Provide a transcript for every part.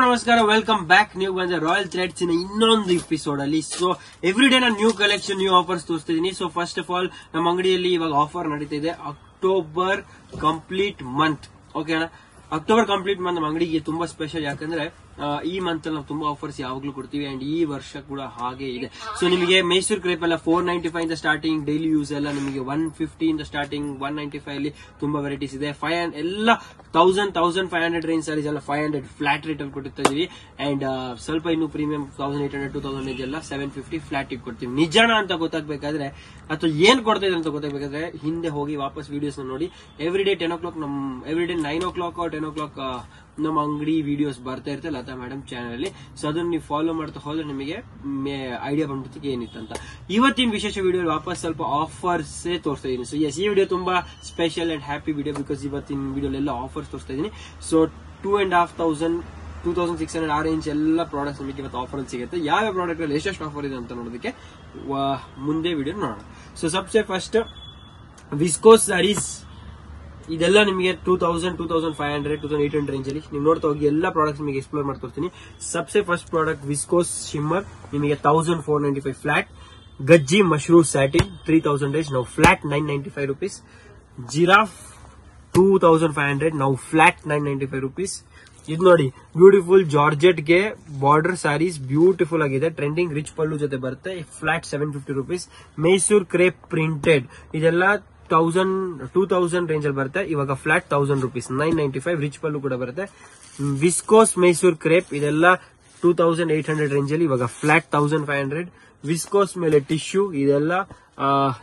ನಮಸ್ಕಾರ, welcome back. ನೀವು ಬಂದ ರಾಯಲ್ ಥ್ರೆಡ್ಸ್ ಇನ್ನೊಂದು ಎಪಿಸೋಡ್ ಅಲ್ಲಿ. ಸೊ ಎವ್ರಿ ಡೇ ನಾನು ನ್ಯೂ ಕಲೆಕ್ಷನ್, ನ್ಯೂ ಆಫರ್ಸ್ ತೋರಿಸ್ತಿದ್ದೀನಿ. ಸೊ ಫಸ್ಟ್ ಆಫ್ ಆಲ್ ನಮ್ಮ ಅಂಗಡಿಯಲ್ಲಿ ಇವಾಗ ಆಫರ್ ನಡೀತಾ ಇದೆ. ಅಕ್ಟೋಬರ್ ಕಂಪ್ಲೀಟ್ ಮಂತ್, ಓಕೆನಾ? ಅಕ್ಟೋಬರ್ ಕಂಪ್ಲೀಟ್ ಮಂತ್ ನಮ್ಮ ಅಂಗಡಿಗೆ ತುಂಬಾ ಸ್ಪೆಷಲ್. ಯಾಕಂದ್ರೆ ಈ ಮಂತ್ ಅಲ್ಲಿ ನಾವು ತುಂಬಾ ಆಫರ್ಸ್ ಯಾವಾಗ್ಲೂ ಕೊಡ್ತೀವಿ ಅಂಡ್ ಈ ವರ್ಷ ಕೂಡ ಹಾಗೆ ಇದೆ. ಸೊ ನಿಮಗೆ ಮೈಸೂರು ಕ್ರೇಪ್ ಎಲ್ಲ 495 ಇಂದ ಸ್ಟಾರ್ಟಿಂಗ್, ಡೈಲಿ ಯೂಸ್ ಎಲ್ಲ ನಿಮಗೆ 150 ಇಂದ ಸ್ಟಾರ್ಟಿಂಗ್, 195 ಅಲ್ಲಿ ತುಂಬಾ ವೆರೈಟೀಸ್ ಇದೆ. 500 ಎಲ್ಲ 1500 ರೇಂಜ್ ಸಾರೀಸ್ ಎಲ್ಲ 500 ಫ್ಲಾಟ್ ರೇಟ್ ಅಲ್ಲಿ ಕೊಡ್ತಾ ಇದೀವಿ. ಅಂಡ್ ಸ್ವಲ್ಪ ಇನ್ನು ಪ್ರೀಮಿಯಂ 1800 2000 ರೇಂಜ್ ಎಲ್ಲ 750 ಫ್ಲಾಟ್ ಇಟ್ ಕೊಡ್ತೀವಿ. ನಿಜಾನ ಅಂತ ಗೊತ್ತಾಗಬೇಕಾದ್ರೆ ಅಥವಾ ಏನ್ ಕೊಡ್ತಾ ಇದೆ ಅಂತ ಗೊತ್ತಾಗಬೇಕಾದ್ರೆ ಹಿಂದೆ ಹೋಗಿ ವಾಪಸ್ ವಿಡಿಯೋಸ್ ನೋಡಿ. Every day 10 o'clock every day 9 o'clock 10 o'clock ನಮ್ಮ ಅಂಗಡಿ ವಿಡಿಯೋಸ್ ಬರ್ತಾ ಇರುತ್ತೆ ಲತಾ ಮೇಡಮ್ ಚಾನಲ್ ಅಲ್ಲಿ. ಸೊ ಅದನ್ನ ನೀವು ಫಾಲೋ ಮಾಡ್ತಾ ಹೋದ್ರೆ ನಿಮಗೆ ಐಡಿಯಾ ಬಂದ್ಬಿಡ್ತೀವಿ ಏನಿತ್ತಂತ. ಇವತ್ತಿನ ವಿಶೇಷ ವಿಡಿಯೋ ವಾಪಸ್ ಸ್ವಲ್ಪ ಆಫರ್ಸ್ ತೋರಿಸ್ತಾ ಇದೀನಿ. ಸೊ ಎಸ್, ಈ ವಿಡಿಯೋ ತುಂಬಾ special and happy video because ಇವತ್ತಿನ ವಿಡಿಯೋಲೆಲ್ಲ ಆಫರ್ಸ್ ತೋರಿಸ್ತಾ ಇದೀನಿ. ಸೊ 2500 2600 ಆ ರೇಂಜ್ ಎಲ್ಲ ಪ್ರಾಡಕ್ಟ್ಸ್ ನಿಮಗೆ ಇವತ್ತು ಆಫರ್ ಅಲ್ಲಿ ಸಿಗುತ್ತೆ. ಯಾವ ಪ್ರಾಡಕ್ಟ್ ಅಲ್ಲಿ ಎಷ್ಟೆಷ್ಟು ಆಫರ್ ಇದೆ ಅಂತ ನೋಡೋದಕ್ಕೆ ಮುಂದೆ ವಿಡಿಯೋ ನೋಡೋಣ. So Sabse first viscose saris, ಇದೆಲ್ಲ ನಿಮಗೆ 2000 2500 2800 ರೇಂಜ್ ಅಲ್ಲಿ ನೀವು ನೋಡ್ತಾ ಹೋಗಿ ಎಲ್ಲ ಪ್ರಾಡಕ್ಟ್ಸ್ ನಿಮಗೆ ಎಕ್ಸ್ಪ್ಲೋರ್ ಮಾಡ್ಕೊಡ್ತೀನಿ. Sabse first product viscose shimmer, ನಿಮಗೆ 1495 ಫ್ಲಾಟ್. ಗಜ್ಜಿ ಮಶ್ರೂಮ್ ಸ್ಯಾಟಿನ್ 3000 ರೇಂಜ್, ನಾವು ಫ್ಲಾಟ್ 995 rupees. ಜಿರಾಫ್ 2500, ನಾವು ಫ್ಲಾಟ್ 995 rupees. ಇದು ನೋಡಿ, ಬ್ಯೂಟಿಫುಲ್ ಜಾರ್ಜೆಟ್ ಗೆ ಬಾರ್ಡರ್ ಸ್ಯಾರೀಸ್, ಬ್ಯೂಟಿಫುಲ್ ಆಗಿದೆ. ಟ್ರೆಂಡಿಂಗ್ ರಿಚ್ ಪಲ್ಲು ಜೊತೆ ಬರುತ್ತೆ, flat 750 rupees. Mysore crepe printed, ಇದೆಲ್ಲ 2000 ರೇಂಜ್ ಅಲ್ಲಿ ಬರುತ್ತೆ. ಇವಾಗ ಫ್ಲಾಟ್ 1000 rupees, 995. ರಿಚ್ ಪಲ್ಲು ಕೂಡ ಬರುತ್ತೆ. ವಿಸ್ಕೋಸ್ ಮೈಸೂರ್ ಕ್ರೇಪ್, ಇದೆಲ್ಲ 2800 ರೇಂಜ್ ಅಲ್ಲಿ, ಇವಾಗ ಫ್ಲಾಟ್ 1500. ವಿಸ್ಕೋಸ್ ಮೇಲೆ ಟಿಶ್ಯೂ, ಇದೆಲ್ಲ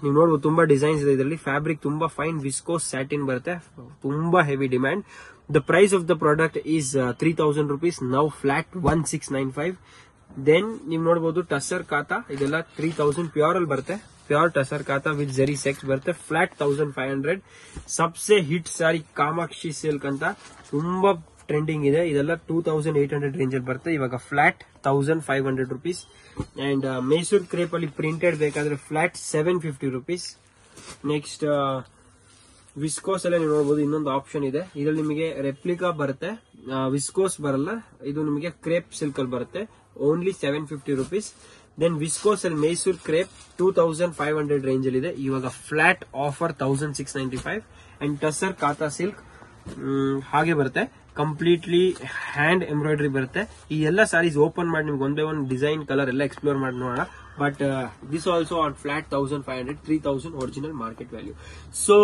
ನೀವು ನೋಡಬಹುದು ತುಂಬಾ ಡಿಸೈನ್ಸ್ ಇದೆ ಇದರಲ್ಲಿ. ಫ್ಯಾಬ್ರಿಕ್ ತುಂಬಾ ಫೈನ್ ವಿಸ್ಕೋಸ್ ಸ್ಯಾಟಿನ್ ಬರುತ್ತೆ, ತುಂಬಾ heavy demand. The price of the product is 3000 rupees, now flat 1695. Then ನೀವು ನೋಡಬಹುದು ಟಸರ್ ಕಾತಾ, ಇದೆಲ್ಲ 3000 ಪ್ಯೂರ್ ಅಲ್ಲಿ ಬರುತ್ತೆ. ಪ್ಯೂರ್ ಟಸರ್ ಕಾತಾ ವಿತ್ ಜೆರಿ ಸೆಕ್ಸ್ ಬರುತ್ತೆ, ಫ್ಲಾಟ್ 1500. ಸಬ್ಸೆ ಹಿಟ್ ಸಾರಿ ಕಾಮಾಕ್ಷಿ ಸಿಲ್ಕ್ ಅಂತ ತುಂಬಾ ಟ್ರೆಂಡಿಂಗ್ ಇದೆ, ಇದೆಲ್ಲ 2800 ರೇಂಜ್ ಅಲ್ಲಿ ಬರುತ್ತೆ, ಇವಾಗ flat 1500 rupees. And Mysore crepe ಅಲ್ಲಿ ಪ್ರಿಂಟೆಡ್ ಬೇಕಾದ್ರೆ ಫ್ಲಾಟ್ 750 rupees. ನೆಕ್ಸ್ಟ್ ವಿಸ್ಕೋಸ್ ಎಲ್ಲ ನೀವು ನೋಡಬಹುದು, ಇನ್ನೊಂದು ಆಪ್ಷನ್ ಇದೆ. ಇದರಲ್ಲಿ ನಿಮಗೆ ರೆಪ್ಲಿಕಾ ಬರುತ್ತೆ, ವಿಸ್ಕೋಸ್ ಬರಲ್ಲ. ಇದು ನಿಮಗೆ ಕ್ರೇಪ್ ಸಿಲ್ಕ್ ಅಲ್ಲಿ ಬರುತ್ತೆ, ಓನ್ಲಿ 750 rupees. ದೆನ್ ವಿಸ್ಕೋಸ್ ಅಲ್ಲಿ ಮೈಸೂರ್ ಕ್ರೇಪ್ 2500 ರೇಂಜ್ ಅಲ್ಲಿ ಇದೆ, ಇವಾಗ ಫ್ಲಾಟ್ ಆಫರ್ 1695. ಅಂಡ್ ಟಸರ್ ಕಾತಾ ಸಿಲ್ಕ್ ಹಾಗೆ ಬರುತ್ತೆ, ಕಂಪ್ಲೀಟ್ಲಿ ಹ್ಯಾಂಡ್ ಎಂಬ್ರಾಯ್ಡರಿ ಬರುತ್ತೆ. ಈ ಎಲ್ಲ ಸಾರೀಸ್ ಓಪನ್ ಮಾಡಿ ನಿಮ್ಗೆ ಒಂದೇ ಒಂದು ಡಿಸೈನ್ ಕಲರ್ ಎಲ್ಲ ಎಕ್ಸ್ಪ್ಲೋರ್ ಮಾಡಿ ನೋಡೋಣ. But this also on flat 1500, 3000 original market value. So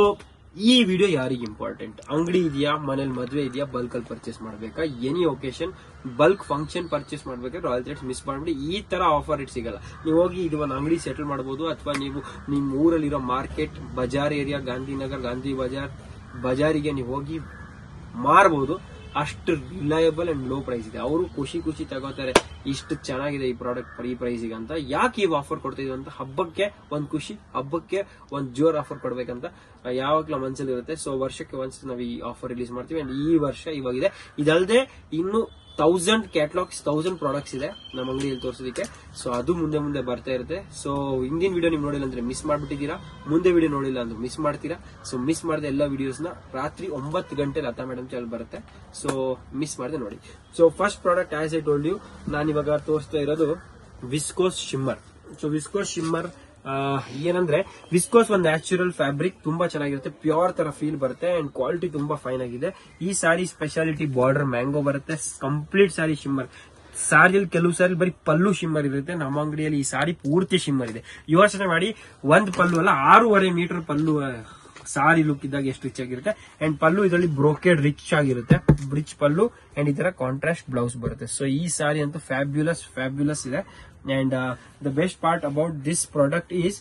ಈ ವಿಡಿಯೋ ಯಾರಿಗೆ ಇಂಪಾರ್ಟೆಂಟ್? ಅಂಗಡಿ ಇದೆಯಾ, ಮನೇಲಿ ಮದುವೆ ಇದೆಯಾ, ಬಲ್ಕ್ ಅಲ್ಲಿ ಪರ್ಚೇಸ್ ಮಾಡಬೇಕಾ, any occasion bulk function purchase ಮಾಡ್ಬೇಕಾದ್ರೆ ರಾಯಲ್ ಥ್ರೆಡ್ಸ್ ಮಿಸ್ ಮಾಡ್ಬಿಡಿ. ಈ ತರ ಆಫರ್ ಇಟ್ ಸಿಗಲ್ಲ. ನೀವು ಹೋಗಿ ಇದು ಒಂದು ಅಂಗಡಿ ಸೆಟಲ್ ಮಾಡಬಹುದು, ಅಥವಾ ನೀವು ನಿಮ್ಮ ಊರಲ್ಲಿರೋ ಮಾರ್ಕೆಟ್, ಬಜಾರ್ ಏರಿಯಾ, ಗಾಂಧಿನಗರ್, ಗಾಂಧಿ ಬಜಾರಿಗೆ ನೀವು ಹೋಗಿ ಮಾರಬಹುದು. ಅಷ್ಟು ರಿಲಯಬಲ್ ಅಂಡ್ ಲೋ ಪ್ರೈಸ್ ಇದೆ. ಅವರು ಖುಷಿ ತಗೋತಾರೆ, ಇಷ್ಟು ಚೆನ್ನಾಗಿದೆ ಈ ಪ್ರಾಡಕ್ಟ್ ಈ ಪ್ರೈಸಿಗೆ ಅಂತ. ಯಾಕೆ ಈ ಆಫರ್ ಕೊಡ್ತಾ ಇದೀವಿ ಅಂತ, ಹಬ್ಬಕ್ಕೆ ಒಂದ್ ಖುಷಿ, ಹಬ್ಬಕ್ಕೆ ಒಂದ್ ಜೋರ್ ಆಫರ್ ಕೊಡ್ಬೇಕಂತ ಯಾವಾಗ್ಲೂ ಮನ್ಸಲ್ಲಿ ಇರುತ್ತೆ. ಸೊ ವರ್ಷಕ್ಕೆ ಒಂದ್ಸತಿ ನಾವು ಈ ಆಫರ್ ರಿಲೀಸ್ ಮಾಡ್ತೀವಿ. ಅಂಡ್ ಈ ವರ್ಷ ಇವಾಗಿದೆ. ಇದಲ್ಲದೆ ಇನ್ನು 1000 ಕ್ಯಾಟಲಾಗ್ಸ್, 1000 ಪ್ರಾಡಕ್ಟ್ಸ್ ಇದೆ ನಮ್ಮ ಅಂಗಡಿಯಲ್ಲಿ ತೋರಿಸೋದಕ್ಕೆ. ಸೊ ಅದು ಮುಂದೆ ಬರ್ತಾ ಇರುತ್ತೆ. ಸೊ ಹಿಂದಿನ ವಿಡಿಯೋ ನೀವು ನೋಡಿಲ್ಲ ಅಂದ್ರೆ ಮಿಸ್ ಮಾಡ್ಬಿಟ್ಟಿದ್ದೀರಾ, ಮುಂದೆ ವಿಡಿಯೋ ನೋಡಿಲ್ಲ ಅಂದ್ರೆ ಮಿಸ್ ಮಾಡ್ತೀರಾ. ಸೊ ಮಿಸ್ ಮಾಡದೆ ಎಲ್ಲ ವಿಡಿಯೋಸ್ ನ ರಾತ್ರಿ 9 ಗಂಟೆ ಲತಾ ಮೇಡಮ್ ಚಾನಲ್ ಬರುತ್ತೆ. ಸೊ ಮಿಸ್ ಮಾಡದೆ ನೋಡಿ. So first product as I told you, ನಾನು ಇವಾಗ ತೋರಿಸ್ತಾ ಇರೋದು viscose shimmer. So viscose shimmer ಏನಂದ್ರೆ, ವಿಸ್ಕೋಸ್ ಒಂದು ನ್ಯಾಚುರಲ್ ಫ್ಯಾಬ್ರಿಕ್, ತುಂಬಾ ಚೆನ್ನಾಗಿರುತ್ತೆ, ಪ್ಯೂರ್ ತರ ಫೀಲ್ ಬರುತ್ತೆ ಅಂಡ್ ಕ್ವಾಲಿಟಿ ತುಂಬಾ ಫೈನ್ ಆಗಿದೆ. ಈ ಸಾರಿ ಸ್ಪೆಷಾಲಿಟಿ ಬಾರ್ಡರ್ ಮ್ಯಾಂಗೋ ಬರುತ್ತೆ, ಕಂಪ್ಲೀಟ್ ಸಾರಿ ಶಿಮ್ಮರ್. ಸಾರಿಯಲ್ಲಿ ಕೆಲವು ಸಾರಿ ಬರೀ ಪಲ್ಲು ಶಿಮ್ಮರ್ ಇರುತ್ತೆ, ನಮ್ಮ ಅಂಗಡಿಯಲ್ಲಿ ಈ ಸಾರಿ ಪೂರ್ತಿ ಶಿಮ್ಮರ್ ಇದೆ. ಯೋಚನೆ ಮಾಡಿ, ಒಂದ್ ಪಲ್ಲು ಅಲ್ಲ 6.5 ಮೀಟರ್ ಪಲ್ಲು ಸಾರಿ ಲುಕ್ ಇದ್ದಾಗ ಎಷ್ಟು ರಿಚ್ ಆಗಿರುತ್ತೆ. ಅಂಡ್ ಪಲ್ಲು ಇದರಲ್ಲಿ ಬ್ರೋಕೆಡ್ ರಿಚ್ ಆಗಿರುತ್ತೆ, ರಿಚ್ ಪಲ್ಲು ಅಂಡ್ ಈ ತರ ಕಾಂಟ್ರಾಸ್ಟ್ ಬ್ಲೌಸ್ ಬರುತ್ತೆ. ಸೊ ಈ ಸಾರಿ ಅಂತೂ ಫ್ಯಾಬ್ಯುಲಸ್ ಇದೆ. And the best part about this product is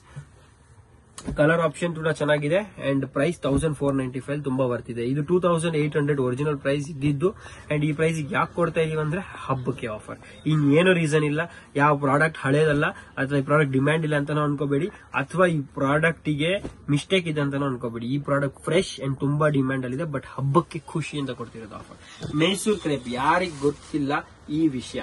colour option ಕೂಡ ಚೆನ್ನಾಗಿದೆ ಅಂಡ್ ಪ್ರೈಸ್ 1495 ತುಂಬಾ ಬರ್ತಿದೆ. ಇದು 2800 ಒರಿಜಿನಲ್ ಪ್ರೈಸ್ ಇದ್ದಿದ್ದು. ಅಂಡ್ ಈ ಪ್ರೈಸ್ ಯಾಕೆ ಕೊಡ್ತಾ ಇದೀವಿ ಅಂದ್ರೆ ಹಬ್ಬಕ್ಕೆ ಆಫರ್, ಇನ್ನೇನೋ ರೀಸನ್ ಇಲ್ಲ. ಯಾವ ಪ್ರಾಡಕ್ಟ್ ಹಳೇದಲ್ಲ, ಅಥವಾ ಈ ಪ್ರಾಡಕ್ಟ್ ಡಿಮ್ಯಾಂಡ್ ಇಲ್ಲ ಅಂತಾನೂ ಅನ್ಕೋಬೇಡಿ, ಅಥವಾ ಈ ಪ್ರಾಡಕ್ಟ್ ಗೆ ಮಿಸ್ಟೇಕ್ ಇದೆ ಅಂತಾನೂ ಅನ್ಕೋಬೇಡಿ. ಈ ಪ್ರಾಡಕ್ಟ್ ಫ್ರೆಶ್ ಅಂಡ್ ತುಂಬಾ ಡಿಮ್ಯಾಂಡ್ ಅಲ್ಲಿ ಇದೆ, ಬಟ್ ಹಬ್ಬಕ್ಕೆ ಖುಷಿಯಿಂದ ಕೊಡ್ತಿರೋದು ಆಫರ್. ಮೈಸೂರ್ ಕ್ರೇಪ್ ಯಾರಿಗ್ ಗೊತ್ತಿಲ್ಲ ಈ ವಿಷಯ,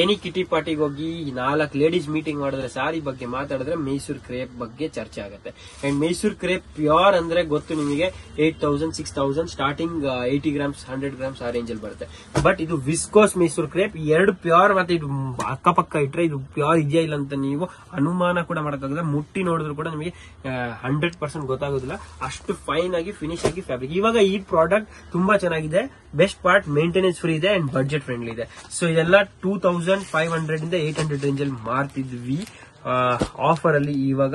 ಏನಿ ಕಿಟಿ ಪಾರ್ಟಿಗೆ ಹೋಗಿ 4 ಲೇಡೀಸ್ ಮೀಟಿಂಗ್ ಮಾಡಿದ್ರೆ ಸಾರಿ ಬಗ್ಗೆ ಮಾತಾಡಿದ್ರೆ ಮೈಸೂರು ಕ್ರೇಪ್ ಬಗ್ಗೆ ಚರ್ಚೆ ಆಗುತ್ತೆ. ಅಂಡ್ ಮೈಸೂರು ಕ್ರೇಪ್ ಪ್ಯೂರ್ ಅಂದ್ರೆ ಗೊತ್ತು ನಿಮಗೆ 8,000 6,000 ಸ್ಟಾರ್ಟಿಂಗ್ 80 ಗ್ರಾಮ್ಸ್ 100 ಗ್ರಾಮ್ಸ್ ಆ ರೇಂಜ್ ಅಲ್ಲಿ ಬರುತ್ತೆ. ಬಟ್ ಇದು ವಿಸ್ಕೋಸ್ ಮೈಸೂರು ಕ್ರೇಪ್ 2 ಪ್ಯೂರ್, ಮತ್ತೆ ಇದು ಅಕ್ಕಪಕ್ಕ ಇಟ್ರೆ ಇದು ಪ್ಯೂರ್ ಇದೆಯಾ ಇಲ್ಲ ಅಂತ ನೀವು ಅನುಮಾನ ಕೂಡ ಮಾಡಕ್ಕಾಗಲ್ಲ. ಮುಟ್ಟಿ ನೋಡಿದ್ರು ಕೂಡ ನಿಮಗೆ 100% ಗೊತ್ತಾಗೋದಿಲ್ಲ, ಅಷ್ಟು ಫೈನ್ ಆಗಿ ಫಿನಿಶ್ ಆಗಿ ಫ್ಯಾಬ್ರಿಕ್. ಇವಾಗ ಈ ಪ್ರಾಡಕ್ಟ್ ತುಂಬಾ ಚೆನ್ನಾಗಿದೆ. ಬೆಸ್ಟ್ ಪಾರ್ಟ್ ಮೇಂಟೆನೆನ್ಸ್ ಫ್ರೀ ಇದೆ ಅಂಡ್ ಬಡ್ಜೆಟ್ ಫ್ರೆಂಡ್ಲಿ ಇದೆ. ಸೊ ಇದೆಲ್ಲ 2,500 ಇಂದ 800 ರೇಂಜ್ ಅಲ್ಲಿ ಮಾರ್ತಿದ್ವಿ. ಆಫರ್ ಅಲ್ಲಿ ಇವಾಗ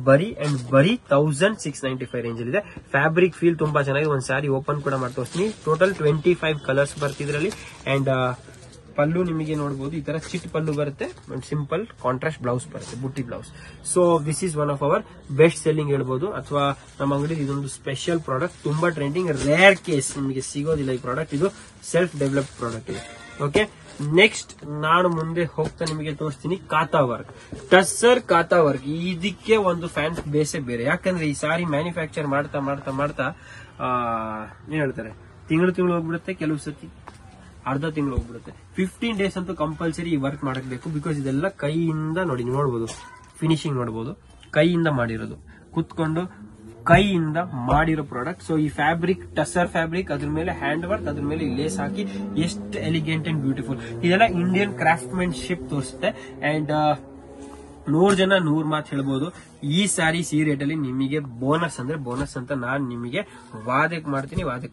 ಬರೀ 1,695 ರೇಂಜ್ ಅಲ್ಲಿ ಇದೆ. ಫ್ಯಾಬ್ರಿಕ್ ಫೀಲ್ ತುಂಬಾ ಚೆನ್ನಾಗಿದೆ. ಒಂದ್ ಸಾರಿ ಓಪನ್ ಕೂಡ ಮಾಡಿ ತೋರಿಸ್ತೀನಿ. ಟೋಟಲ್ 25 ಕಲರ್ಸ್ ಬರ್ತಿದ್ರಲ್ಲಿ. ಅಂಡ್ ಪಲ್ಲು ನಿಮಗೆ ನೋಡಬಹುದು, ಈ ತರ ಚಿಟ್ ಪಲ್ಲು ಬರುತ್ತೆ. ಸಿಂಪಲ್ ಕಾಂಟ್ರಾಸ್ಟ್ ಬ್ಲೌಸ್ ಬರುತ್ತೆ, ಬುಟ್ಟಿ blouse. So this is one of our best selling ಹೇಳ್ಬೋದು. ಅಥವಾ ನಮ್ಮ ಅಂಗಡಿ ಇದೊಂದು ಸ್ಪೆಷಲ್ ಪ್ರಾಡಕ್ಟ್, ತುಂಬಾ ಟ್ರೆಂಡಿಂಗ್, ರೇರ್ ಕೇಸ್, ನಿಮಗೆ ಸಿಗೋದಿಲ್ಲ ಈ ಪ್ರಾಡಕ್ಟ್. ಇದು ಸೆಲ್ಫ್ ಡೆವಲಪ್ ಪ್ರಾಡಕ್ಟ್ ಇದೆ. ಓಕೆ, ನೆಕ್ಸ್ಟ್ ನಾನು ಮುಂದೆ ಹೋಗ್ತಾ ನಿಮಗೆ ತೋರಿಸ್ತೀನಿ ಕಾತಾ ವರ್ಕ್, ಟಸ್ಸರ್ ಕಾತಾ ವರ್ಕ್. ಇದಕ್ಕೆ ಒಂದು ಫ್ಯಾನ್ ಬೇಸೇ ಬೇರೆ. ಯಾಕಂದ್ರೆ ಈ ಸಾರಿ ಮ್ಯಾನುಫ್ಯಾಕ್ಚರ್ ಮಾಡ್ತಾ ಮಾಡ್ತಾ ಮಾಡ್ತಾ ಏನ್ ಹೇಳ್ತಾರೆ, ತಿಂಗಳು ಹೋಗ್ಬಿಡುತ್ತೆ, ಕೆಲವು ಸತಿ ಅರ್ಧ ತಿಂಗಳು ಹೋಗ್ಬಿಡುತ್ತೆ. 15 ಡೇಸ್ ಅಂತೂ ಕಂಪಲ್ಸರಿ ಈ ವರ್ಕ್ ಮಾಡಬೇಕು. ಬಿಕಾಸ್ ಇದೆಲ್ಲ ಕೈಯಿಂದ ನೋಡಿ, ನೋಡಬಹುದು ಫಿನಿಶಿಂಗ್ ನೋಡಬಹುದು, ಕೈಯಿಂದ ಮಾಡಿರೋದು, ಕುತ್ಕೊಂಡು ಕೈಯಿಂದ ಮಾಡಿರೋ ಪ್ರಾಡಕ್ಟ್. ಸೊ ಈ ಫ್ಯಾಬ್ರಿಕ್ ಟಸರ್ ಫ್ಯಾಬ್ರಿಕ್, ಅದ್ರ ಮೇಲೆ ಹ್ಯಾಂಡ್ ವರ್ಕ್, ಅದ್ರ ಮೇಲೆ ಲೇಸ್ ಹಾಕಿ ಎಷ್ಟು ಎಲಿಗೆಂಟ್ ಅಂಡ್ ಬ್ಯೂಟಿಫುಲ್. ಇದೆಲ್ಲ ಇಂಡಿಯನ್ ಕ್ರಾಫ್ಟ್ಮನ್ಶಿಪ್ ತೋರಿಸುತ್ತೆ. ಅಂಡ್ 100 ಜನ 100 ಮಾತು ಹೇಳ್ಬೋದು. ಈ ಸಾರಿ ಸಿ ರೇಟ್ ಅಲ್ಲಿ ನಿಮಗೆ ಬೋನಸ್ ಅಂದ್ರೆ ಬೋನಸ್ ಅಂತ ನಾನು ನಿಮಗೆ ವಾದೆ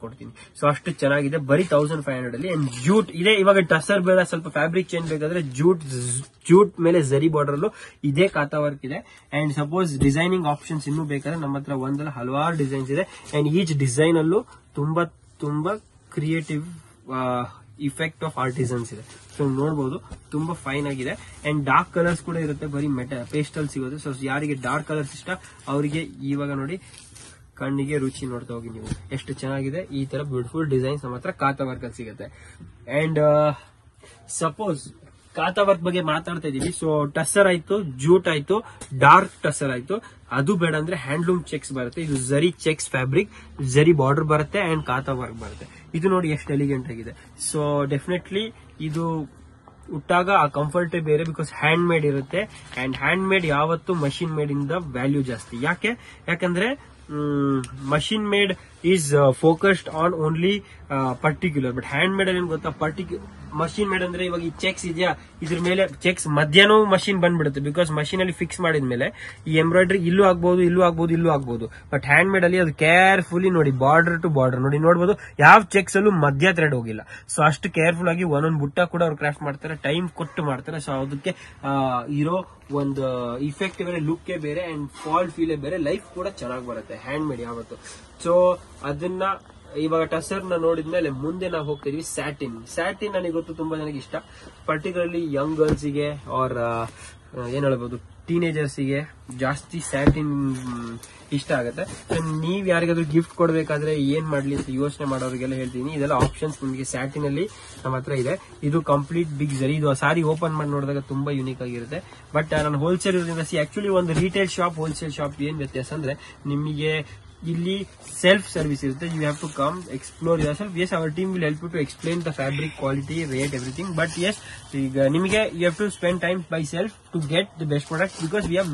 ಕೊಡ್ತೀನಿ. ಸೊ ಅಷ್ಟು ಚೆನ್ನಾಗಿದೆ. ಬರೀ 1,500 ಅಲ್ಲಿ. ಅಂಡ್ ಜೂಟ್ ಇದೆ. ಇವಾಗ ಟಸರ್ ಬೇಡ, ಸ್ವಲ್ಪ ಫ್ಯಾಬ್ರಿಕ್ ಚೇಂಜ್ ಬೇಕಾದ್ರೆ ಜೂಟ್ ಮೇಲೆ ಜರಿ ಬಾರ್ಡರ್ ಅಲ್ಲೂ ಇದೇ ಕಾತಾ ವರ್ಕ್ ಇದೆ. ಅಂಡ್ ಸಪೋಸ್ ಡಿಸೈನಿಂಗ್ ಆಪ್ಷನ್ಸ್ ಇನ್ನೂ ಬೇಕಾದ್ರೆ ನಮ್ಮ ಹತ್ರ ಒಂದಲ್ಲ ಹಲವಾರು ಡಿಸೈನ್ಸ್ ಇದೆ. ಅಂಡ್ ಈಚ್ ಡಿಸೈನ್ ಅಲ್ಲೂ ತುಂಬಾ ಕ್ರಿಯೇಟಿವ್ ಇಫೆಕ್ಟ್ ಆಫ್ ಆರ್ಟಿಸನ್ಸ್ ಇದೆ. ಸೊ ನೋಡಬಹುದು, ತುಂಬಾ ಫೈನ್ ಆಗಿದೆ. ಅಂಡ್ ಡಾರ್ಕ್ ಕಲರ್ಸ್ ಕೂಡ ಇರುತ್ತೆ, ಬರೀ ಪೇಸ್ಟಲ್ ಸಿಗುತ್ತೆ. ಸೊ ಯಾರಿಗೆ ಡಾರ್ಕ್ ಕಲರ್ಸ್ ಇಷ್ಟ ಅವರಿಗೆ ಇವಾಗ ನೋಡಿ, ಕಣ್ಣಿಗೆ ರುಚಿ ನೋಡ್ತಾ ಹೋಗಿ ನೀವು, ಎಷ್ಟು ಚೆನ್ನಾಗಿದೆ. ಈ ತರ ಬ್ಯೂಟಿಫುಲ್ ಡಿಸೈನ್ಸ್ ನಮ್ಮ ಹತ್ರ ಕಾತಾ ವರ್ಕ್ ಅಲ್ಲಿ ಸಿಗುತ್ತೆ. ಅಂಡ್ ಸಪೋಸ್ ಕಾತಾ ವರ್ಕ್ ಬಗ್ಗೆ ಮಾತಾಡ್ತಾ ಇದೀವಿ. ಸೊ ಟಸ್ಸರ್ ಆಯ್ತು, ಜೂಟ್ ಆಯ್ತು, ಡಾರ್ಕ್ ಟಸ್ಸರ್ ಆಯ್ತು. ಅದು ಬೇಡ ಅಂದ್ರೆ ಹ್ಯಾಂಡ್ಲೂಮ್ ಚೆಕ್ಸ್ ಬರುತ್ತೆ. ಇದು ಜರಿ ಚೆಕ್ಸ್ ಫ್ಯಾಬ್ರಿಕ್, ಜರಿ ಬಾರ್ಡರ್ ಬರುತ್ತೆ ಅಂಡ್ ಕಾತಾ ವರ್ಕ್ ಬರುತ್ತೆ. ಇದು ನೋಡಿ ಎಷ್ಟು ಎಲಿಗೆಂಟ್ ಆಗಿದೆ. ಸೊ ಡೆಫಿನೆಟ್ಲಿ ಇದು ಉಟ್ಟಾಗ ಆ ಕಂಫರ್ಟೇ ಬೇರೆ. ಬಿಕಾಸ್ ಹ್ಯಾಂಡ್ ಮೇಡ್ ಇರುತ್ತೆ. ಅಂಡ್ ಹ್ಯಾಂಡ್ ಮೇಡ್ ಯಾವತ್ತು ಮಷಿನ್ ಮೇಡ್ ಇಂದ ವ್ಯಾಲ್ಯೂ ಜಾಸ್ತಿ. ಯಾಕಂದ್ರೆ machine made is focused on only particular. But hand made ಅಲ್ಲಿ ಏನ್ ಗೊತ್ತಾ, ಮಷಿನ್ ಮೇಡ್ ಅಂದ್ರೆ ಇವಾಗ ಈ ಚೆಕ್ಸ್ ಇದೆಯಾ, ಇದ್ರ ಮೇಲೆ ಚೆಕ್ಸ್ ಮಧ್ಯಾಹ್ನ ಮಷಿನ್ ಬಂದ್ಬಿಡುತ್ತೆ. ಬಿಕಾಸ್ ಮಷಿನ್ ಅಲ್ಲಿ ಫಿಕ್ಸ್ ಮಾಡಿದ್ಮೇಲೆ ಈ ಎಂಬ್ರಾಯ್ಡ್ರಿ ಇಲ್ಲೂ ಆಗ್ಬಹುದು. ಬಟ್ ಹ್ಯಾಂಡ್ ಮೇಡ್ ಅಲ್ಲಿ ಅದು ಕೇರ್ಫುಲಿ ನೋಡಿ, ಬಾರ್ಡರ್ ಟು ಬಾರ್ಡರ್ ನೋಡಬಹುದು, ಯಾವ ಚೆಕ್ಸ್ ಅಲ್ಲೂ ಮಧ್ಯ ಥ್ರೆಡ್ ಹೋಗಿಲ್ಲ. ಸೊ ಅಷ್ಟು ಕೇರ್ಫುಲ್ ಆಗಿ ಒಂದೊಂದು ಬುಟ್ಟ ಕೂಡ ಅವ್ರು ಕ್ರಾಫ್ಟ್ ಮಾಡ್ತಾರೆ, ಟೈಮ್ ಕೊಟ್ಟು ಮಾಡ್ತಾರೆ. ಸೊ ಅದಕ್ಕೆ ಇರೋ ಒಂದು ಇಫೆಕ್ಟ್ ಬೇರೆ, ಲುಕ್ ಬೇರೆ ಅಂಡ್ ಫಾಲ್ ಫೀಲೇ ಬೇರೆ, ಲೈಫ್ ಕೂಡ ಚೆನ್ನಾಗಿ ಬರುತ್ತೆ ಹ್ಯಾಂಡ್ ಮೇಡ್ ಯಾವತ್ತು. ಸೊ ಅದನ್ನ ಇವಾಗ ಟಸರ್ ನ ನೋಡಿದ್ಮೇಲೆ ಮುಂದೆ ನಾವು ಹೋಗ್ತಿದ್ವಿ ಸ್ಯಾಟಿನ್ ನನಗೆ ಗೊತ್ತು, ತುಂಬಾ ಜನಕ್ಕೆ ಇಷ್ಟ. ಪರ್ಟಿಕ್ಯುಲರ್ಲಿ ಯಂಗ್ ಗರ್ಲ್ಸ್ ಗೆ ಆರ್ ಏನ್ ಹೇಳ್ಬೋದು, ಟೀನೇಜರ್ಸ್ ಗೆ ಜಾಸ್ತಿ ಸ್ಯಾಟಿನ್ ಇಷ್ಟ ಆಗುತ್ತೆ. ನೀವ್ ಯಾರಿಗಾದ್ರೂ ಗಿಫ್ಟ್ ಕೊಡ್ಬೇಕಾದ್ರೆ ಏನ್ ಮಾಡ್ಲಿ ಅಂತ ಯೋಚನೆ ಮಾಡೋರಿಗೆಲ್ಲ ಹೇಳ್ತೀನಿ, ಇದೆಲ್ಲ ಆಪ್ಷನ್ಸ್ ನಿಮಗೆ ಸ್ಯಾಟಿನ್ ಅಲ್ಲಿ ನಮ್ಮ ಹತ್ರ ಇದೆ. ಇದು ಕಂಪ್ಲೀಟ್ ಬಿಗ್ ಜರಿ. ಇದು ಸಾರಿ ಓಪನ್ ಮಾಡಿ ನೋಡಿದಾಗ ತುಂಬಾ ಯೂನಿಕ್ ಆಗಿರುತ್ತೆ. ಬಟ್ ನಾನು ಹೋಲ್ಸೇಲ್ ಇರೋದ್ರಿಂದ ಆಕ್ಚುಲಿ ಒಂದು ರಿಟೇಲ್ ಶಾಪ್, ಹೋಲ್ಸೇಲ್ ಶಾಪ್ ಏನ್ ವ್ಯತ್ಯಾಸ ಅಂದ್ರೆ, ನಿಮಗೆ ಇಲ್ಲಿ ಸೆಲ್ಫ್ ಸರ್ವಿಸ್ ಇರುತ್ತೆ. You have to come explore yourself. Yes, our team will help you to explain the fabric quality, rate, everything. But yes, ಈಗ ನಿಮಗೆ you have to spend time by self to get the best product. Because we have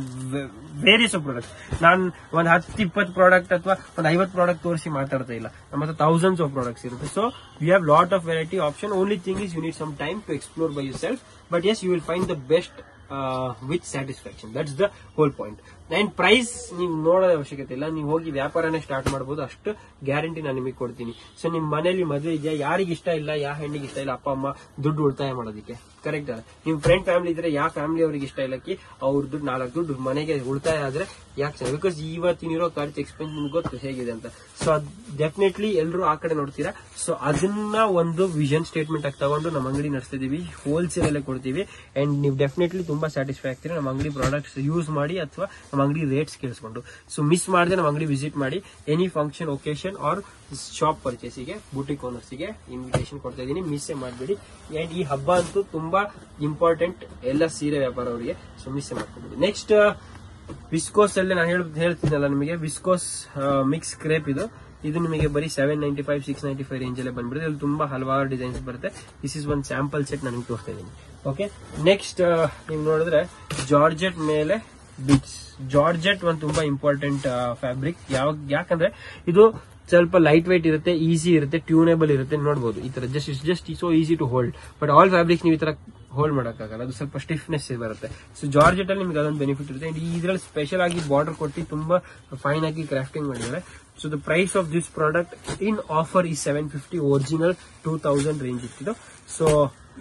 various of product. ನಾನು ಒಂದು 10-20 product ಅಥವಾ ಒಂದು 50 product ತೋರಿಸಿ ಮಾತಾಡ್ತಾ ಇಲ್ಲ. ನಮ್ಮ ಹತ್ರ ಥೌಸಂಡ್ಸ್ ಆಫ್ ಪ್ರಾಡಕ್ಟ್ಸ್ ಇರುತ್ತೆ. So we have lot of variety option. Only thing is you need some time to explore by yourself. But yes, you will find the best with satisfaction. That's the whole point. And price ನೀವು ನೋಡೋ ಅವಶ್ಯಕತೆ ಇಲ್ಲ, ನೀವು ಹೋಗಿ ವ್ಯಾಪಾರನೇ start ಮಾಡಬಹುದು, ಅಷ್ಟು guarantee ನಾನು ನಿಮಗೆ ಕೊಡ್ತೀನಿ. ಸೊ ನಿಮ್ ಮನೇಲಿ ಮದುವೆ ಇದೆಯಾ, ಯಾರಿಗೆ ಇಷ್ಟ ಇಲ್ಲ, ಯಾವ ಹೆಣ್ಣಿಗೆ ಇಷ್ಟ ಇಲ್ಲ ಅಪ್ಪ ಅಮ್ಮ ದುಡ್ಡು ಉಳಿತಾಯ ಮಾಡೋದಕ್ಕೆ, ಕರೆಕ್ಟ್ ಅಲ್ಲ? ನಿಮ್ ಫ್ರೆಂಡ್ ಫ್ಯಾಮಿಲಿ ಇದ್ರೆ ಯಾವ ಫ್ಯಾಮಿಲಿ ಅವ್ರಿಗೆ ಇಷ್ಟ ಇಲ್ಲಕ್ಕೆ ಅವ್ರ ದುಡ್ಡು 4 ದುಡ್ಡು ಮನೆಗೆ ಉಳಿತಾಯ ಆದ್ರೆ ಯಾಕೆ ಸರ್? ಬಿಕಾಸ್ ಇವತ್ತಿನಿರೋ ಖರ್ಚು ಎಕ್ಸ್ಪೆನ್ಸ್ ನಿಮ್ಗೆ ಗೊತ್ತು ಹೇಗಿದೆ ಅಂತ. ಸೊ ಡೆಫಿನೆಟ್ಲಿ ಎಲ್ಲರೂ ಆ ಕಡೆ ನೋಡ್ತೀರಾ. ಸೊ ಅದನ್ನ ಒಂದು ವಿಷನ್ ಸ್ಟೇಟ್ಮೆಂಟ್ ಆಗಿ ತಗೊಂಡು ನಮ್ಮ ಅಂಗಡಿ ನಡೆಸ್ತಿದೀವಿ, ಹೋಲ್ಸೇಲ್ ಅಲ್ಲೇ ಕೊಡ್ತೀವಿ. ಅಂಡ್ ನೀವು ಡೆಫಿನೆಟ್ಲಿ ತುಂಬಾ ಸ್ಯಾಟಿಸ್ಫೈ ಆಗ್ತೀರಾ ನಮ್ಮ ಅಂಗಡಿ ಪ್ರಾಡಕ್ಟ್ಸ್ ಯೂಸ್ ಮಾಡಿ ಅಥವಾ ನಮ್ಮ ಅಂಗಡಿ ರೇಟ್ಸ್ ಕೇಳಿಸ್ಕೊಂಡು. ಸೊ ಮಿಸ್ ಮಾಡದೆ ನಮ್ಮ ಅಂಗಡಿ ವಿಸಿಟ್ ಮಾಡಿ. Any function, occasion or shop ಪರ್ಚೇಸಿಗೆ, ಬುಟಿಕ್ ಓನರ್ಸ್ಗೆ ಇನ್ವಿಟೇಷನ್ ಕೊಡ್ತಾ ಇದೀನಿ, ಮಿಸ್ಸೇ ಮಾಡಬೇಡಿ. ಅಂಡ್ ಈ ಹಬ್ಬ ಅಂತೂ ತುಂಬಾ ಇಂಪಾರ್ಟೆಂಟ್ ಎಲ್ಲ ಸೀರೆ ವ್ಯಾಪಾರ ಅವರಿಗೆ. ಸೊ ಮಿಸ್ಸೇ ಮಾಡ್ಕೊಬೇಡಿ. ನೆಕ್ಸ್ಟ್ ವಿಸ್ಕೋಸ್ ಅಲ್ಲೇ ನಾನು ಹೇಳ್ತೀನಲ್ಲ ನಿಮಗೆ, ವಿಸ್ಕೋಸ್ ಮಿಕ್ಸ್ ಕ್ರೇಪ್ ಇದು. ಇದು ನಿಮಗೆ ಬರೀ 795 695 ರೇಂಜ್ ಅಲ್ಲೇ ಬಂದ್ಬಿಡುತ್ತೆ. ಇಲ್ಲಿ ತುಂಬಾ ಹಲವಾರು ಡಿಸೈನ್ಸ್ ಬರುತ್ತೆ. This is one sample set ನಾನು ತೋರಿಸ್ತಾ ಇದ್ದೀನಿ. ಓಕೆ, ನೆಕ್ಸ್ಟ್ ನೀವು ನೋಡಿದ್ರೆ ಜಾರ್ಜೆಟ್ ಮೇಲೆ ಬಿಟ್ಸ್. ಜಾರ್ಜೆಟ್ ಒಂದು ತುಂಬಾ ಇಂಪಾರ್ಟೆಂಟ್ ಫ್ಯಾಬ್ರಿಕ್. ಯಾಕಂದ್ರೆ ಇದು ಸ್ವಲ್ಪ ಲೈಟ್ ವೈಟ್ ಇರುತ್ತೆ, ಈಸಿ ಇರುತ್ತೆ, ಟ್ಯೂನೇಬಲ್ ಇರುತ್ತೆ. ನೋಡಬಹುದು ಈ ತರ just so easy to hold. But all fabrics ನೀವು ಈ ತರ ಹೋಲ್ಡ್ ಮಾಡೋಕ್ಕಾಗಲ್ಲ, ಅದು ಸ್ವಲ್ಪ ಸ್ಟಿಫ್ನೆಸ್ ಬರುತ್ತೆ. ಸೊ ಜಾರ್ಜೆಟ್ ಅಲ್ಲಿ ನಿಮ್ಗೆ ಅದೊಂದು ಬೆನಿಫಿಟ್ ಇರುತ್ತೆ. ಇದರಲ್ಲಿ ಸ್ಪೆಷಲ್ ಆಗಿ ಬಾರ್ಡರ್ ಕೊಟ್ಟು ತುಂಬಾ ಫೈನ್ ಆಗಿ ಕ್ರಾಫ್ಟಿಂಗ್ ಮಾಡಿದ್ದಾರೆ. So the price of this product in offer ಈ 750, ಒರಿಜಿನಲ್ 2000 ರೇಂಜ್ ಇತ್ತು. ಸೊ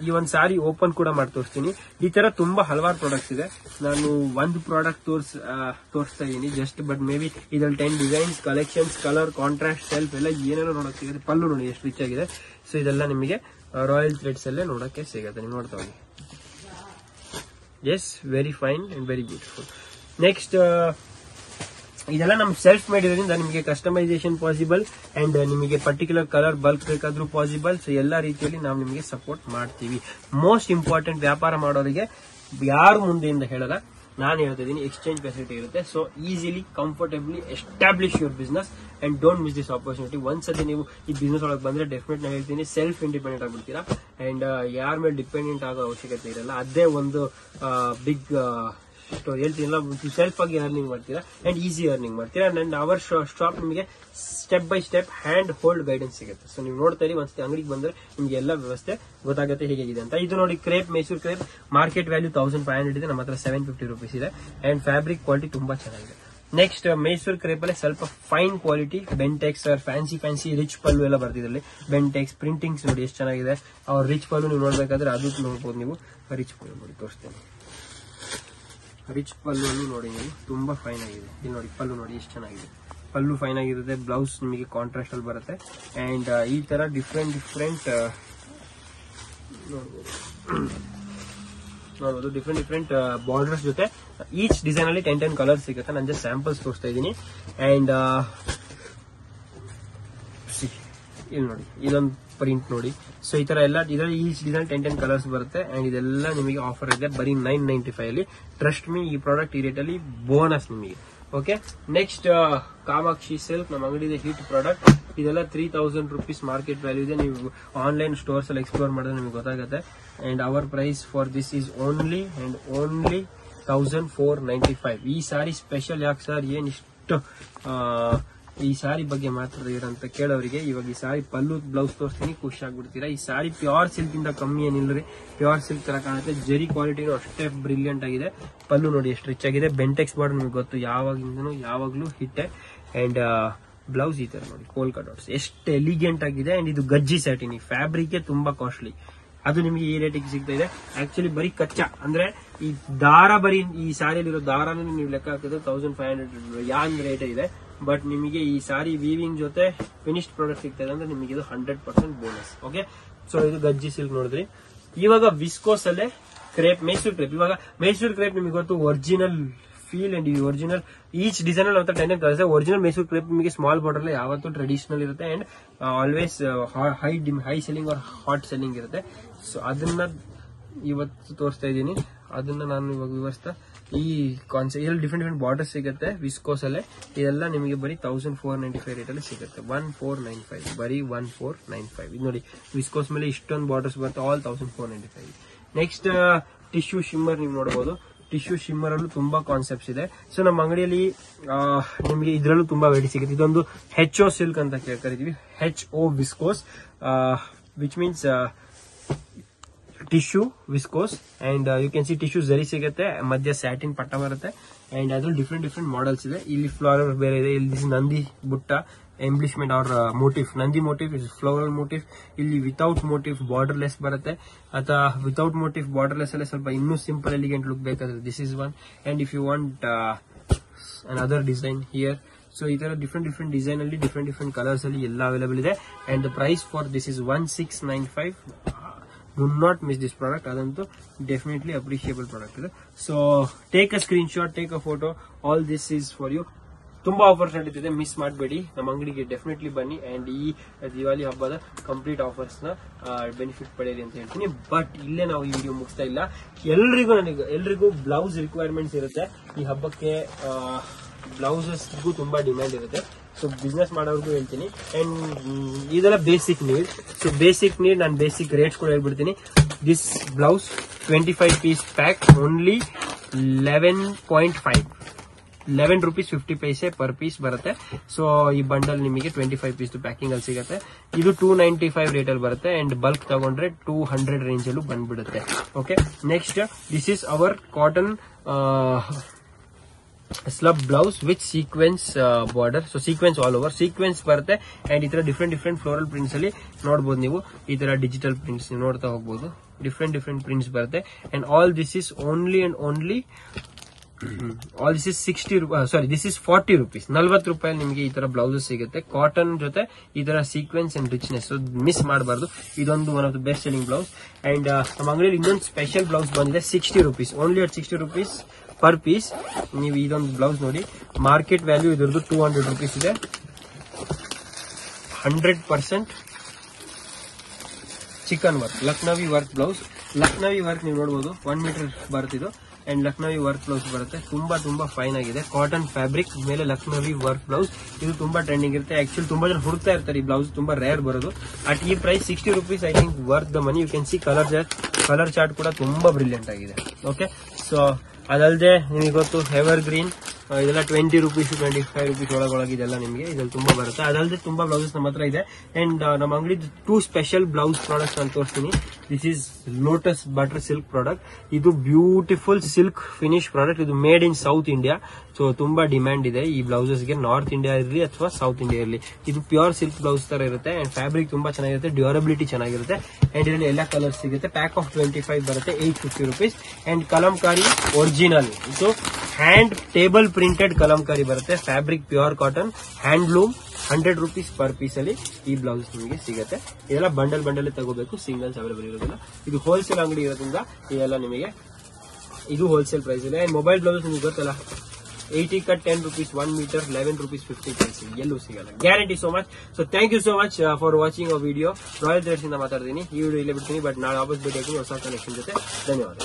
ಈ ಒಂದ್ ಸಾರಿ ಓಪನ್ ಕೂಡ ಮಾಡಿ ತೋರಿಸ್ತೀನಿ. ಈ ತರ ತುಂಬಾ ಹಲವಾರು ಪ್ರಾಡಕ್ಟ್ಸ್ ಇದೆ. ನಾನು ಒಂದು ಪ್ರಾಡಕ್ಟ್ ತೋರಿಸ್ತಾ ಇದೀನಿ ಜಸ್ಟ್. ಬಟ್ ಮೇ ಬಿ ಇದ್ರಲ್ಲಿ 10 designs, collections, colour, contrast, self ಎಲ್ಲ ಏನೇನೋ ನೋಡಕ್ ಸಿಗುತ್ತೆ. ಪಲ್ಲು ನೋಡಿ ಎಷ್ಟು ರಿಚ್ ಆಗಿದೆ. ಸೊ ಇದೆಲ್ಲ ನಿಮಗೆ ರಾಯಲ್ ಥ್ರೆಡ್ಸ್ ಅಲ್ಲೇ ನೋಡಕ್ಕೆ ಸಿಗುತ್ತೆ. ನೀವು ನೋಡ್ತಾ ಹೋಗಿ. Yes, very fine and very beautiful. Next ಇದೆಲ್ಲ ನಮ್ ಸೆಲ್ಫ್ ಮೇಡ್ ಇರೋದ್ರಿಂದ ನಿಮಗೆ ಕಸ್ಟಮೈಸೇಷನ್ ಪಾಸಿಬಲ್ ಅಂಡ್ ನಿಮಗೆ ಪರ್ಟಿಕ್ಯುಲರ್ ಕಲರ್ ಬಲ್ಕ್ ಬೇಕಾದ್ರೂ ಪಾಸಿಬಲ್. ಸೊ ಎಲ್ಲಾ ರೀತಿಯಲ್ಲಿ ನಾವು ನಿಮಗೆ ಸಪೋರ್ಟ್ ಮಾಡ್ತೀವಿ. ಮೋಸ್ಟ್ ಇಂಪಾರ್ಟೆಂಟ್, ವ್ಯಾಪಾರ ಮಾಡೋರಿಗೆ ಯಾರು ಮುಂದೆಯಿಂದ ಹೇಳಲ್ಲ, ನಾನು ಹೇಳ್ತಾ ಇದ್ದೀನಿ, ಎಕ್ಸ್ಚೇಂಜ್ ಫೆಸಿಲಿಟಿ ಇರುತ್ತೆ. So easily comfortably establish your business and don't miss this opportunity. ಒಂದ್ಸತಿ ನೀವು ಈ ಬಿಸ್ನೆಸ್ ಒಳಗೆ ಬಂದ್ರೆ ಡೆಫಿನೆಟ್ ನಾನು ಹೇಳ್ತೀನಿ ಸೆಲ್ಫ್ ಇಂಡಿಪೆಂಡೆಂಟ್ ಆಗ್ಬಿಡ್ತೀರಾ ಅಂಡ್ ಯಾರ ಮೇಲೆ ಡಿಪೆಂಡೆಂಟ್ ಆಗೋ ಅವಶ್ಯಕತೆ ಇರಲ್ಲ. ಅದೇ ಒಂದು ಬಿಗ್ ಹೇಳ್ತೀನಿಲ್ಲ, ಸೆಲ್ಫ್ ಆಗಿ ಅರ್ನಿಂಗ್ ಮಾಡ್ತೀರಾ ಅಂಡ್ ಈಸಿ ಅರ್ನಿಂಗ್ ಮಾಡ್ತೀರಾ. ಅಂಡ್ ಅವರ್ ಶಾಪ್ ನಿಮಗೆ step by step hand hold guidance ಸಿಗುತ್ತೆ. ಸೊ ನೀವು ನೋಡ್ತಾ ಇರಿ, ಒಂದ್ಸತಿ ಅಂಗಡಿಗೆ ಬಂದ್ರೆ ನಿಮ್ಗೆ ಎಲ್ಲ ವ್ಯವಸ್ಥೆ ಗೊತ್ತಾಗುತ್ತೆ ಹೇಗಿದೆ ಅಂತ. ಇದು ನೋಡಿ crepe, Mysuru crepe, market value 1500 ಇದೆ, ನಮ್ಮ ಹತ್ರ 750 ರೂಪೀಸ್ ಇದೆ ಅಂಡ್ ಫ್ಯಾಬ್ರಿಕ್ ಕ್ವಾಲಿಟಿ ತುಂಬಾ ಚೆನ್ನಾಗಿದೆ. ನೆಕ್ಸ್ಟ್ ಮೈಸೂರು ಕ್ರೇಪ್ ಅಲ್ಲಿ ಸ್ವಲ್ಪ fine quality Bentex, fancy rich pallu ಎಲ್ಲ ಬರ್ತಿದ್ರಲ್ಲಿ. ಬೆಂಟೆಕ್ಸ್ ಪ್ರಿಂಟಿಂಗ್ಸ್ ನೋಡಿ ಎಷ್ಟು ಚೆನ್ನಾಗಿದೆ. ಅವ್ರ ರಿಚ್ ಪಲ್ಲು ನೀವು ನೋಡ್ಬೇಕಾದ್ರೆ ಅದು ನೋಡ್ಬೋದು. ನೀವು ರಿಚ್ ಪಲ್ಲು ನೋಡಿ ತೋರಿಸ್ತೇನೆ. ರಿಚ್ ಪಲ್ಲು ನೋಡಿ ನೀವು, ತುಂಬಾ ಫೈನ್ ಆಗಿದೆ. ಇಲ್ಲಿ ನೋಡಿ ಪಲ್ಲು ನೋಡಿ ಎಷ್ಟು ಚೆನ್ನಾಗಿದೆ. ಪಲ್ಲು ಫೈನ್ ಆಗಿರುತ್ತೆ. ಬ್ಲೌಸ್ ನಿಮಗೆ ಕಾಂಟ್ರಾಸ್ಟ್ ಅಲ್ಲಿ ಬರುತ್ತೆ ಅಂಡ್ ಈ ತರ ಡಿಫ್ರೆಂಟ್ ನೋಡಬಹುದು. ಡಿಫ್ರೆಂಟ್ ಬಾರ್ಡರ್ಸ್ ಜೊತೆ ಈಚ್ ಡಿಸೈನ್ ಅಲ್ಲಿ 10 ಕಲರ್ಸ್ ಸಿಗುತ್ತೆ. ನಾನು ಜಸ್ಟ್ ಸ್ಯಾಂಪಲ್ಸ್ ತೋರಿಸ್ತಾ ಇದ್ದೀನಿ ಅಂಡ್ ಇಲ್ಲಿ ನೋಡಿ ಇದೊಂದು ಪ್ರಿಂಟ್ ನೋಡಿ. ಸೊ ಈ ತರ ಎಲ್ಲ ಇದರಲ್ಲಿ ಈಚ್ ಡಿಸೈನ್ 10 ಕಲರ್ಸ್ ಬರುತ್ತೆ ಅಂಡ್ ಇದೆಲ್ಲ ನಿಮಗೆ ಆಫರ್ ಇದೆ ಬರೀ 995 ಅಲ್ಲಿ. ಟ್ರಸ್ಟ್ ಮೀ, ಈ ಪ್ರಾಡಕ್ಟ್ ಈ ರೇಟಲ್ಲಿ ಬೋನಸ್ ನಿಮಗೆ. ಓಕೆ, ನೆಕ್ಸ್ಟ್ ಕಾಮಾಕ್ಷಿ ಸಿಲ್ಕ್ ನಮ್ಮ ಅಂಗಡಿ ಹಿಟ್ ಪ್ರಾಡಕ್ಟ್. ಇದೆಲ್ಲ 3000 ರೂಪೀಸ್ ಮಾರ್ಕೆಟ್ ವ್ಯಾಲ್ಯೂ ಇದೆ. ನೀವು ಆನ್ಲೈನ್ ಸ್ಟೋರ್ಸ್ ಅಲ್ಲಿ ಎಕ್ಸ್ಪ್ಲೋರ್ ಮಾಡಿದ್ರೆ ನಿಮಗೆ ಗೊತ್ತಾಗುತ್ತೆ. And our price for this is only 1495. ಈ ಸಾರಿ ಸ್ಪೆಷಲ್ ಯಾಕೆ ಸರ್, ಏನಿಷ್ಟು ಈ ಸಾರಿ ಬಗ್ಗೆ ಮಾತಾಡಿರ ಅಂತ ಕೇಳೋರಿಗೆ ಇವಾಗ ಈ ಸಾರಿ ಪಲ್ಲು ಬ್ಲೌಸ್ ತೋರಿಸ್ತೀನಿ, ಖುಷಿ ಆಗ್ಬಿಡ್ತೀರಾ. ಈ ಸಾರಿ ಪ್ಯೂರ್ ಸಿಲ್ಕ್ ಇಂದ ಕಮ್ಮಿ ಏನಿಲ್ಲರಿ, ಪ್ಯೂರ್ ಸಿಲ್ಕ್ ತರ ಕಾಣುತ್ತೆ. ಜರಿ ಕ್ವಾಲಿಟಿನೂ ಅಷ್ಟೇ ಬ್ರಿಲಿಯಂಟ್ ಆಗಿದೆ. ಪಲ್ಲು ನೋಡಿ ಎಷ್ಟು ರಿಚ್ ಆಗಿದೆ. ಬೆಂಟೆಕ್ಸ್ ಬಾರ್ಡರ್ ನಿಮ್ಗೆ ಗೊತ್ತು, ಯಾವಾಗ್ಲೂ ಹಿಟ್ಟೆ ಅಂಡ್ ಬ್ಲೌಸ್ ಈ ತರ ನೋಡಿ ಕೋಲ್ಕಾ ಡಾಟ್ಸ್, ಎಷ್ಟು ಎಲಿಗೆಂಟ್ ಆಗಿದೆ. ಅಂಡ್ ಇದು ಗಜ್ಜಿ ಸ್ಯಾಟಿನ್, ಈ ಫ್ಯಾಬ್ರಿಕ್ ತುಂಬಾ ಕಾಸ್ಟ್ಲಿ. ಅದು ನಿಮಗೆ ಈ ರೇಟಿಗೆ ಸಿಗ್ತಾ ಇದೆ. ಆಕ್ಚುಲಿ ಬರೀ ಕಚ್ಚಾ ಅಂದ್ರೆ ಈ ದಾರ, ಬರೀ ಈ ಸಾರಿಯಲ್ಲಿರೋ ದಾರನ ನೀವು ಲೆಕ್ಕ ಹಾಕಿದ್ರೆ 1500 ಯಾಂಗ್ ರೇಟ್ ಇದೆ. ಬಟ್ ನಿಮಗೆ ಈ ಸಾರಿ ವೀವಿಂಗ್ ಜೊತೆ ಫಿನಿಶ್ಡ್ ಪ್ರಾಡಕ್ಟ್ ಸಿಗ್ತಾ ಇದೆ ಅಂದ್ರೆ ನಿಮಗೆ ಇದು 100% ಬೋನಸ್. ಓಕೆ, ಸೊ ಇದು ಗಜ್ಜಿ ಸಿಲ್ಕ್ ನೋಡಿದ್ರಿ. ಇವಾಗ ವಿಸ್ಕೋಸ್ ಅಲ್ಲೇ ಕ್ರೇಪ್, ಮೈಸೂರು ಕ್ರೇಪ್. ಇವಾಗ ಮೈಸೂರು ಕ್ರೇಪ್ ನಿಮಗೆ ಗೊತ್ತು, ಒರಿಜಿನಲ್ ಫೀಲ್ ಅಂಡ್ ಈ ಒರಿಜಿನಲ್ ಈಚ್ ಡಿಸೈನ್ ಅಲ್ಲಿ 10 ಕಲರ್ಸ್. ಒರಿಜಿನಲ್ ಮೈಸೂರು ಕ್ರೇಪ್ ನಿಮಗೆ ಸ್ಮಾಲ್ ಬಾರ್ಡರ್ ಯಾವತ್ತೂ ಟ್ರೆಡಿಷನಲ್ ಇರುತ್ತೆ and always high selling or hot selling ಇರುತ್ತೆ. ಸೊ ಅದನ್ನ ಇವತ್ತು ತೋರಿಸ್ತಾ ಇದ್ದೀನಿ. ಅದನ್ನ ನಾನು ಇವಾಗ ವಿವರಿಸ್ತಾ ಈ ಕಾನ್ಸೆಪ್ಟ್ ಇದರಲ್ಲಿ ಡಿಫ್ರೆಂಟ್ ಬಾರ್ಡರ್ಸ್ ಸಿಗುತ್ತೆ ವಿಸ್ಕೋಸ್ ಅಲ್ಲೇ. ಇದೆಲ್ಲ ನಿಮಗೆ ಬರೀ 1495 ರೇಟ್ ಅಲ್ಲಿ ಸಿಗುತ್ತೆ. 1495, ಬರೀ 1495. ಇದು ನೋಡಿ ವಿಸ್ಕೋಸ್ ಮೇಲೆ ಇಷ್ಟೊಂದು ಬಾರ್ಡರ್ಸ್ ಬರುತ್ತೆ, ಆಲ್ 1495. ನೆಕ್ಸ್ಟ್ ಟಿಶ್ಯೂ ಶಿಮ್ಮರ್ ನೀವು ನೋಡಬಹುದು. ಟಿಶ್ಯೂ ಶಿಮ್ಮರ್ ಅಲ್ಲೂ ತುಂಬಾ ಕಾನ್ಸೆಪ್ಟ್ಸ್ ಇದೆ. ಸೊ ನಮ್ಮ ಅಂಗಡಿಯಲ್ಲಿ ನಿಮಗೆ ಇದರಲ್ಲೂ ತುಂಬಾ ವೆರೈಟಿ ಸಿಗುತ್ತೆ. ಇದೊಂದು HO ಸಿಲ್ಕ್ ಅಂತ ಕರಿತೀವಿ, HO viscose, which means tissue viscose and you can see tissue zari ಸಿಗುತ್ತೆ, ಮಧ್ಯ ಸ್ಯಾಟಿನ್ ಪಟ್ಟ ಬರುತ್ತೆ ಅಂಡ್ ಅದ್ರಲ್ಲಿ ಡಿಫ್ರೆಂಟ್ ಮಾಡೆಲ್ಸ್ ಇದೆ. ಇಲ್ಲಿ ಫ್ಲವರ್ ಬೇರೆ ಇದೆ. ಇಲ್ಲಿ Nandi butta embellishment or motif, Nandi motif is floral motif. ಇಲ್ಲಿ ವಿತೌಟ್ ಮೋಟಿವ್ ಬಾರ್ಡರ್ಲೆಸ್ ಬರುತ್ತೆ, ಅಥವಾ ವಿತೌಟ್ ಮೋಟಿವ್ ಬಾರ್ಡರ್ಲೆಸ್ ಅಲ್ಲೇ ಸ್ವಲ್ಪ ಇನ್ನೂ ಸಿಂಪಲ್ ಎಲಿಗೆಂಟ್ ಲುಕ್ ಬೇಕಾದ್ರೆ this is one. And if you want another design here, so ಈ ತರ ಡಿಫ್ರೆಂಟ್ ಡಿಸೈನ್ ಅಲ್ಲಿ ಡಿಫ್ರೆಂಟ್ ಕಲರ್ಸ್ ಅಲ್ಲಿ ಎಲ್ಲ ಅವೈಲೇಬಲ್ ಇದೆ. And the price for this is 1695. Do not miss this product. ಅದಂತೂ ಡೆಫಿನೆಟ್ಲಿ ಅಪ್ರಿಷಿಯಬಲ್ ಪ್ರಾಡಕ್ಟ್ ಇದೆ. So take a screen shot, take a photo, all this is for you. ತುಂಬಾ offers ನಡೀತಿದೆ, miss ಮಾಡಬೇಡಿ. ನಮ್ಮ ಅಂಗಡಿಗೆ ಡೆಫಿನೆಟ್ಲಿ ಬನ್ನಿ and ಈ ದಿವಾಲಿ ಹಬ್ಬದ ಕಂಪ್ಲೀಟ್ ಆಫರ್ಸ್ ನ ಬೆನಿಫಿಟ್ ಪಡೆಯಿರಿ ಅಂತ ಹೇಳ್ತೀನಿ. ಬಟ್ ಇಲ್ಲೇ ನಾವು ಈ ವಿಡಿಯೋ ಮುಗಿಸ್ತಾ ಇಲ್ಲ. ಎಲ್ರಿಗೂ ಬ್ಲೌಸ್ ರಿಕ್ವೈರ್ಮೆಂಟ್ಸ್ ಇರುತ್ತೆ ಈ ಹಬ್ಬಕ್ಕೆ. ಬ್ಲೌಸಸ್ಗೂ ತುಂಬಾ ಡಿಮ್ಯಾಂಡ್ ಇರುತ್ತೆ. ಸೊ ಬಿಸ್ನೆಸ್ ಮಾಡೋರ್ಗೂ ಹೇಳ್ತೀನಿ. ಅಂಡ್ ಇದೆಲ್ಲ basic need. So basic need ನಾನು ಬೇಸಿಕ್ ರೇಟ್ಸ್ ಕೂಡ ಹೇಳ್ಬಿಡ್ತೀನಿ. This blouse 25 piece pack only 11.5 11 rupees 50 paise per piece ಬರುತ್ತೆ. ಸೊ ಈ ಬಂಡಲ್ ನಿಮಗೆ 25 ಪೀಸ್ ಪ್ಯಾಕಿಂಗ್ ಅಲ್ಲಿ ಸಿಗುತ್ತೆ. ಇದು 295 ರೇಟ್ ಅಲ್ಲಿ ಬರುತ್ತೆ. ಅಂಡ್ ಬಲ್ಕ್ ತಗೊಂಡ್ರೆ 200 ರೇಂಜ್ ಅಲ್ಲೂ ಬಂದ್ಬಿಡುತ್ತೆ. Okay, next this is our cotton slub blouse with sequence border. So sequence all over sequence ಬರುತ್ತೆ. ಅಂಡ್ ಈ ತರ ಡಿಫ್ರೆಂಟ್ ಫ್ಲೋರಲ್ ಪ್ರಿಂಟ್ಸ್ ಅಲ್ಲಿ ನೋಡಬಹುದು. ನೀವು ಈ ತರ ಡಿಜಿಟಲ್ ಪ್ರಿಂಟ್ಸ್ ನೋಡ್ತಾ ಹೋಗಬಹುದು. ಡಿಫ್ರೆಂಟ್ ಪ್ರಿಂಟ್ಸ್ ಬರುತ್ತೆ. And all this is only and only all this is 40 rupees 40 ರೂಪಾಯಿ ನಿಮಗೆ ಈ ತರ ಬ್ಲೌಸಸ್ ಸಿಗುತ್ತೆ. ಕಾಟನ್ ಜೊತೆ ಈ ತರ ಸೀಕ್ವೆನ್ಸ್ ಅಂಡ್ ರಿಚ್ನೆಸ್ ಮಿಸ್ ಮಾಡಬಾರ್ದು. ಇದೊಂದು one of the best selling blouse. And ನಮ್ಮ ಅಂಗಡಿಯಲ್ಲಿ ಇನ್ನೊಂದು ಸ್ಪೆಷಲ್ ಬ್ಲೌಸ್ ಬಂದಿದೆ 60 rupees only at 60 rupees per piece. ನೀವು ಇದೊಂದು ಬ್ಲೌಸ್ ನೋಡಿ, ಮಾರ್ಕೆಟ್ ವ್ಯಾಲ್ಯೂ ಇದರದ್ದು 200 rupees ಇದೆ. 100% chikan work, Lucknowi work blouse. Lucknowi work ನೀವು ನೋಡಬಹುದು, 1 ಮೀಟರ್ ಬರ್ತಿದ್ದು. ಅಂಡ್ ಲಕ್ನವಿ ವರ್ಕ್ ಬ್ಲೌಸ್ ಬರುತ್ತೆ. ತುಂಬಾ ಫೈನ್ ಆಗಿದೆ. ಕಾಟನ್ ಫ್ಯಾಬ್ರಿಕ್ ಮೇಲೆ ಲಕ್ನವಿ ವರ್ಕ್ ಬ್ಲೌಸ್. ಇದು ತುಂಬಾ ಟ್ರೆಂಡಿಂಗ್ ಇರುತ್ತೆ. ಆಕ್ಚುಲಿ ತುಂಬಾ ಜನ ಹುಡುಕ್ತಾ ಇರ್ತಾರೆ ಈ ಬ್ಲೌಸ್, ತುಂಬಾ ರೇರ್ ಬರೋದು. ಅಟ್ ಈ price 60 rupees I think worth the money. You can see colour chart ಕೂಡ ತುಂಬಾ ಬ್ರಿಲಿಯಂಟ್ ಆಗಿದೆ. ಓಕೆ, ಸೊ ಅದಲ್ಲದೆ ನಿಮಗೆ ಗೊತ್ತು ಎವರ್ ಗ್ರೀನ್ ಇದೆಲ್ಲ 20 rupees 25 rupees ಒಳಗೊಳಗಿದೆಲ್ಲ ನಿಮಗೆ ಇದ್ರಲ್ಲಿ ತುಂಬಾ ಬರುತ್ತೆ. ಅದಲ್ಲದೆ ತುಂಬಾ ಬ್ಲೌಸಸ್ ನಮ್ಮ ಹತ್ರ ಇದೆ. ಅಂಡ್ ನಮ್ಮ ಅಂಗಡಿ 2 ಸ್ಪೆಷಲ್ ಬ್ಲೌಸ್ ಪ್ರಾಡಕ್ಟ್ಸ್ ನಾನು ತೋರಿಸ್ತೀನಿ. This is lotus butter silk product. ಇದು ಬ್ಯೂಟಿಫುಲ್ ಸಿಲ್ಕ್ ಫಿನಿಶ್ ಪ್ರಾಡಕ್ಟ್. ಇದು made in south India. So ತುಂಬಾ ಡಿಮ್ಯಾಂಡ್ ಇದೆ ಈ ಬ್ಲೌಸಸ್ಗೆ. ನಾರ್ತ್ ಇಂಡಿಯಾ ಇರಲಿ ಅಥವಾ ಸೌತ್ ಇಂಡಿಯಾ ಇರಲಿ, ಇದು ಪ್ಯೂರ್ ಸಿಲ್ಕ್ ಬ್ಲೌಸ್ ತರ ಇರುತ್ತೆ. ಅಂಡ್ ಫ್ಯಾಬ್ರಿಕ್ ತುಂಬಾ ಚೆನ್ನಾಗಿರುತ್ತೆ, ಡ್ಯೂರಬಿಲಿಟಿ ಚೆನ್ನಾಗಿರುತ್ತೆ. ಅಂಡ್ ಇದರಲ್ಲಿ ಎಲ್ಲ ಕಲರ್ಸ್ ಸಿಗುತ್ತೆ. ಪ್ಯಾಕ್ ಆಫ್ 25 ಬರುತ್ತೆ, 850 rupees. ಅಂಡ್ ಕಲಂಕಾರಿ ಒರಿಜಿನಲ್, ಇದು ಹ್ಯಾಂಡ್ ಟೇಬಲ್ ಪ್ರಿಂಟೆಡ್ ಕಲಂಕಾರಿ ಬರುತ್ತೆ. Fabric pure cotton, handloom. 100 rupees per piece ಅಲ್ಲಿ ಈ ಬ್ಲೌಸ್ ನಿಮಗೆ ಸಿಗುತ್ತೆ. ಇದೆಲ್ಲ ಬಂಡಲ್ ತಗೋಬೇಕು, ಸಿಂಗಲ್ಸ್ ಅವೈಲೇಬಲ್ ಇರೋದಿಲ್ಲ. ಇದು ಹೋಲ್ಸೇಲ್ ಅಂಗಡಿ ಇರೋದ್ರಿಂದ ಇದೆಲ್ಲ ನಿಮಗೆ ಇದು ಹೋಲ್ಸೇಲ್ ಪ್ರೈಸ್ ಇದೆ. ಅಂಡ್ ಮೊಬೈಲ್ ಬ್ಲೌಸ್ ನಿಮ್ಗೆ ಗೊತ್ತಲ್ಲ, 80 cut 10 rupees 1 meter 11 rupees 50 paise ಎಲ್ಲೂ ಸಿಗಲ್ಲ. Guarantee so much. So thank you so much for watching a video. Royal threads ಇಂದ ಮಾತಾಡ್ತೀನಿ. ಈ ವಿಡಿಯೋ ಇಲ್ಲೇ ಬಿಡ್ತೀನಿ, ಬಟ್ ನಾಳೆ ವಾಪಸ್ ಭೇಟಿ ಆಗ್ತೀನಿ ಹೊಸ ಕನೆಕ್ಷನ್ ಜೊತೆ. ಧನ್ಯವಾದ.